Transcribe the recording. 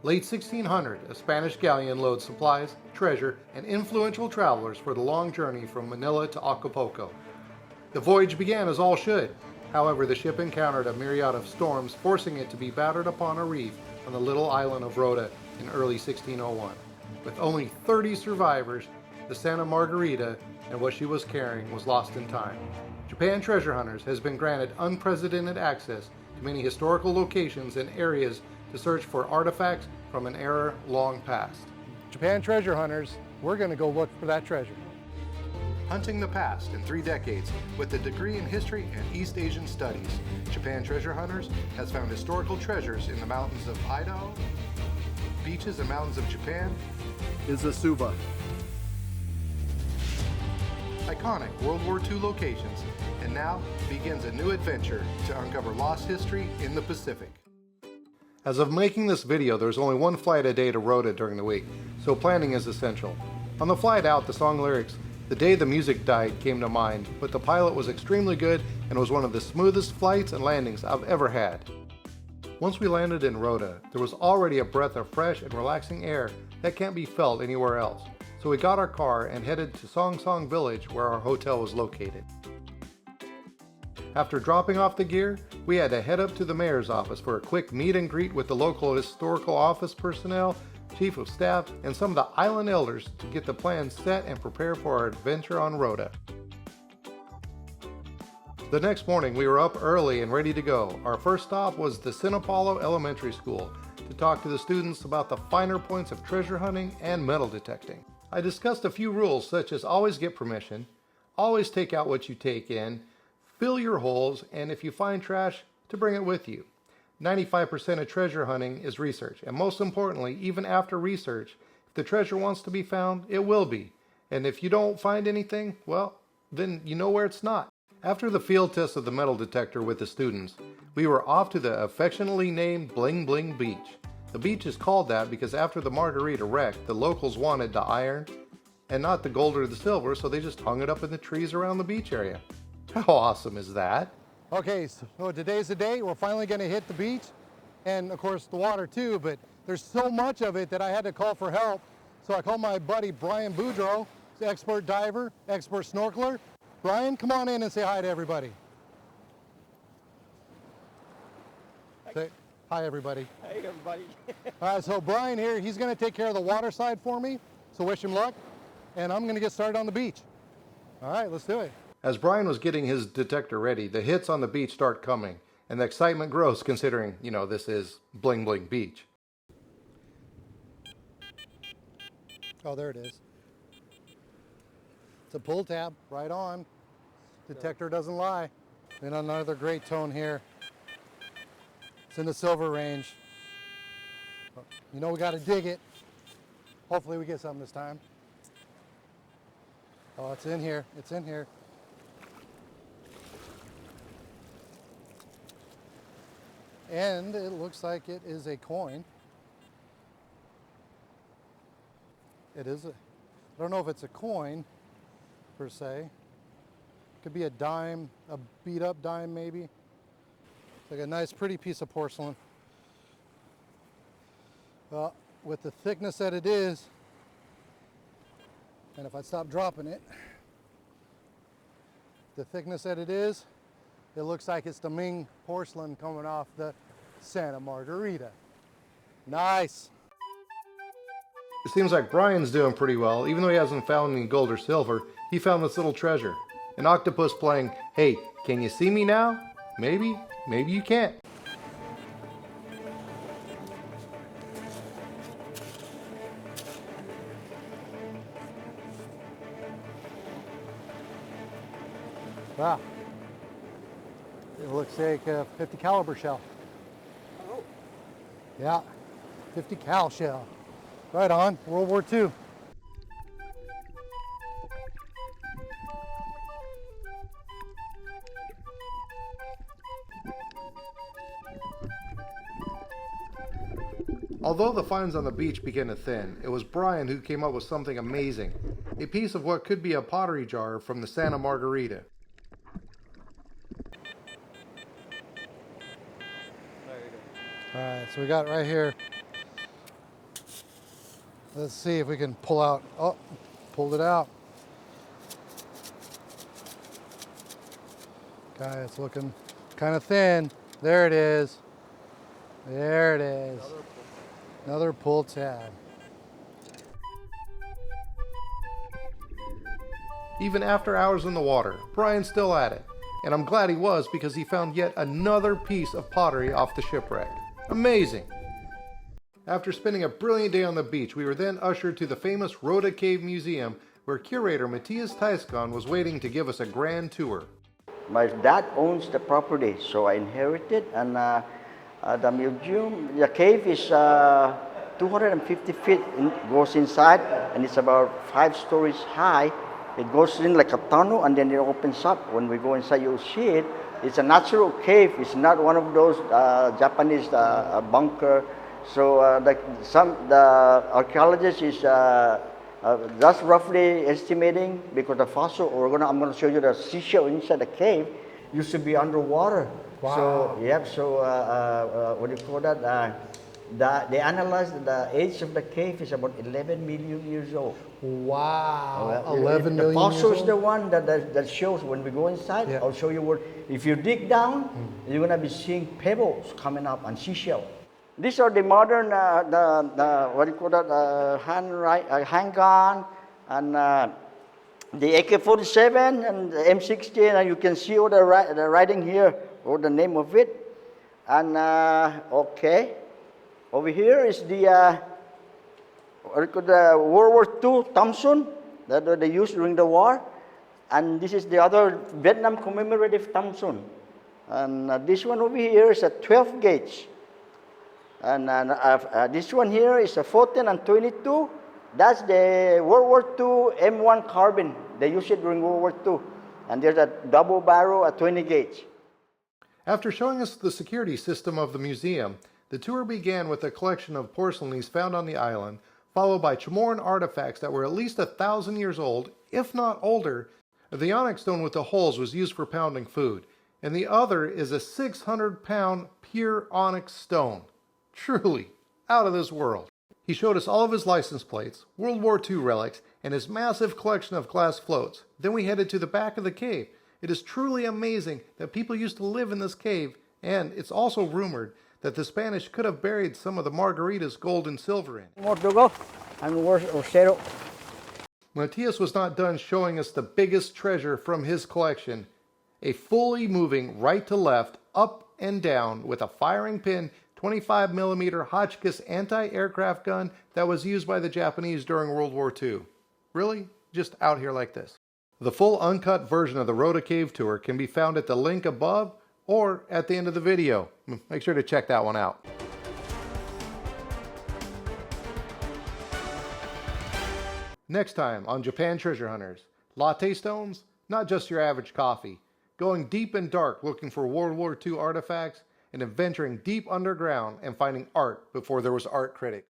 Late 1600, a Spanish galleon loads supplies, treasure, and influential travelers for the long journey from Manila to Acapulco. The voyage began as all should. However, the ship encountered a myriad of storms, forcing it to be battered upon a reef on the little island of Rota in early 1601. With only 30 survivors, the Santa Margarita and what she was carrying was lost in time. Japan Treasure Hunters has been granted unprecedented access to many historical locations and areas to search for artifacts from an era long past. Japan Treasure Hunters, we're going to go look for that treasure. Hunting the past in 3 decades with a degree in history and East Asian studies, Japan Treasure Hunters has found historical treasures in the mountains of Idaho, beaches and mountains of Japan, Izusuba, iconic World War II locations, and now begins a new adventure to uncover lost history in the Pacific. As of making this video, there's only one flight a day to Rota during the week, so planning is essential. On the flight out, the song lyrics, "The day the music died," came to mind, but the pilot was extremely good and was one of the smoothest flights and landings I've ever had. Once we landed in Rota, there was already a breath of fresh and relaxing air that can't be felt anywhere else, so we got our car and headed to Song Song Village where our hotel was located. After dropping off the gear, we had to head up to the mayor's office for a quick meet and greet with the local historical office personnel, chief of staff, and some of the island elders to get the plans set and prepare for our adventure on Rota. The next morning we were up early and ready to go. Our first stop was the San Paulo Elementary School to talk to the students about the finer points of treasure hunting and metal detecting. I discussed a few rules such as always get permission, always take out what you take in, fill your holes, and if you find trash, to bring it with you. 95% of treasure hunting is research, and most importantly, even after research, if the treasure wants to be found, it will be. And if you don't find anything, well, then you know where it's not. After the field test of the metal detector with the students, we were off to the affectionately named Bling Bling Beach. The beach is called that because after the Margarita wreck, the locals wanted the iron and not the gold or the silver, so they just hung it up in the trees around the beach area. How awesome is that? Okay, so today's the day. We're finally going to hit the beach and of course the water too, but there's so much of it that I had to call for help. So I called my buddy Brian Boudreau, expert diver, expert snorkeler. Brian, come on in and say hi to everybody. Say hi everybody. Hey everybody. All right, so Brian here, he's going to take care of the water side for me, so wish him luck, and I'm going to get started on the beach. All right, let's do it. As Brian was getting his detector ready, the hits on the beach start coming, and the excitement grows considering, this is Bling Bling Beach. Oh, there it is. It's a pull tab, right on. Detector doesn't lie. And another great tone here. It's in the silver range. We got to dig it. Hopefully we get something this time. Oh, it's in here. It's in here. And it looks like it is a coin. It is I don't know if it's a coin per se. Could be a dime, a beat up dime maybe. It's like a nice pretty piece of porcelain. Well, with the thickness that it is, and if I stop dropping it, the thickness that it is, it looks like it's the Ming porcelain coming off the Santa Margarita. Nice. It seems like Brian's doing pretty well. Even though he hasn't found any gold or silver, he found this little treasure. An octopus playing, "Hey, can you see me now?" Maybe, maybe you can't. Wow. It looks like a 50 caliber shell. Oh. Yeah, 50 cal shell. Right on, World War II. Although the finds on the beach began to thin, it was Brian who came up with something amazing. A piece of what could be a pottery jar from the Santa Margarita. All right, so we got right here Let's see if we can pull out. Oh, pulled it out. Okay, it's looking kind of thin. There it is. There it is. Another pull tab. Even after hours in the water, Brian's still at it. And I'm glad he was, because he found yet another piece of pottery off the shipwreck. Amazing! After spending a brilliant day on the beach, we were then ushered to the famous Rota Cave Museum, where curator Matias Taisacan was waiting to give us a grand tour. My dad owns the property, so I inherited, and the museum, the cave is 250 feet, goes inside, and it's about 5 stories high. It goes in like a tunnel, and then it opens up. When we go inside, you'll see it. It's a natural cave. It's not one of those Japanese bunker. So the archaeologist is just roughly estimating, because the fossil, I'm going to show you the seashell inside the cave used to be underwater. Wow. So yep. So what do you call that? They analyzed the age of the cave is about 11 million years old. Wow. 11 million The fossil years is the old? one that shows when we go inside. Yeah. I'll show you what. If you dig down, you're gonna be seeing pebbles coming up and seashell. These are the modern what do you call that? Handgun and the AK-47 and the M16, and you can see all the writing here or the name of it. And okay. Over here is the World War II Thompson that they used during the war. And this is the other Vietnam commemorative Thompson. And this one over here is a 12 gauge. And this one here is a 14 and 22. That's the World War II M1 carbine. They used it during World War II. And there's a double barrel, a 20 gauge. After showing us the security system of the museum, the tour began with a collection of porcelains found on the island, followed by Chamorro artifacts that were at least 1,000 years old, if not older. The onyx stone with the holes was used for pounding food, and the other is a 600-pound pure onyx stone. Truly, out of this world. He showed us all of his license plates, World War II relics, and his massive collection of glass floats. Then we headed to the back of the cave. It is truly amazing that people used to live in this cave, and it's also rumored that the Spanish could have buried some of the margaritas gold and silver in. More to go, and we're zero. Matias was not done showing us the biggest treasure from his collection, a fully moving right to left, up and down with a firing pin 25mm Hotchkiss anti-aircraft gun that was used by the Japanese during World War II. Really? Just out here like this. The full uncut version of the Rota Cave Tour can be found at the link above or at the end of the video. Make sure to check that one out. Next time on Japan Treasure Hunters, latte stones, not just your average coffee. Going deep and dark looking for World War II artifacts, and adventuring deep underground and finding art before there was art critics.